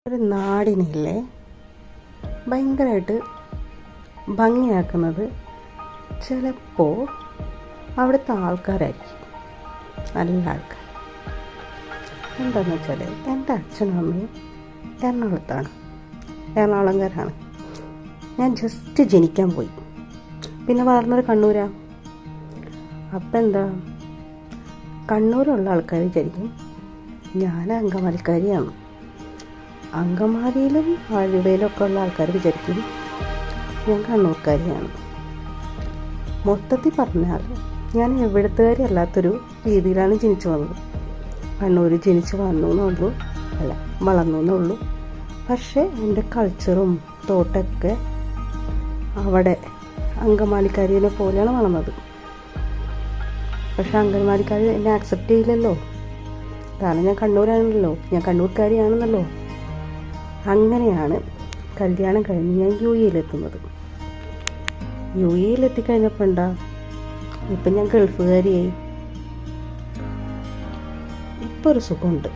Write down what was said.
ഒരു നാടിനെയല്ലേ ഭയങ്കരമായിട്ട് ഭംഗിയാക്കുന്നത് ചിലപ്പോൾ അവിടുത്തെ ആൾക്കാരായിരിക്കും. നല്ല ആൾക്കാർ. എന്താണെന്ന് വെച്ചാൽ എൻ്റെ അച്ഛനും അമ്മയും എറണാകുളത്താണ്, എറണാകുളംകാരാണ്. ഞാൻ ജസ്റ്റ് ജനിക്കാൻ പോയി, പിന്നെ വളർന്നത് കണ്ണൂരാണ്. അപ്പം എന്താ, കണ്ണൂരുള്ള ആൾക്കാർ വിചാരിക്കും ഞാൻ അങ്കമാലിക്കാരിയാണ്. അങ്കമാലിയിലും ആലുവയിലൊക്കെ ഉള്ള ആൾക്കാർ വിചാരിക്കും ഞാൻ കണ്ണൂർക്കാരിയാണ്. മൊത്തത്തിൽ പറഞ്ഞാൽ ഞാൻ എവിടുത്തുകാരി അല്ലാത്തൊരു രീതിയിലാണ് ജനിച്ചു വന്നത്. കണ്ണൂർ ജനിച്ച് വന്നു എന്നുള്ളൂ, അല്ല വളർന്നു എന്നുള്ളൂ. പക്ഷേ എൻ്റെ കൾച്ചറും തോട്ടൊക്കെ അവിടെ അങ്കമാലിക്കാരിയെ പോലെയാണ് വളർന്നത്. പക്ഷെ അങ്കമാലിക്കാർ എന്നെ ആക്സെപ്റ്റ് ചെയ്യില്ലല്ലോ, കാരണം ഞാൻ കണ്ണൂരാണല്ലോ, ഞാൻ കണ്ണൂർക്കാരിയാണെന്നല്ലോ. അങ്ങനെയാണ് കല്യാണം കഴിഞ്ഞ് ഞാൻ UAE-യിലെത്തുന്നത്. UAE-യിലെത്തിക്കഴിഞ്ഞപ്പോൾ എന്താ, ഇപ്പം ഞാൻ ഗൾഫുകാരിയായി. ഇപ്പോൾ ഒരു സുഖമുണ്ട്.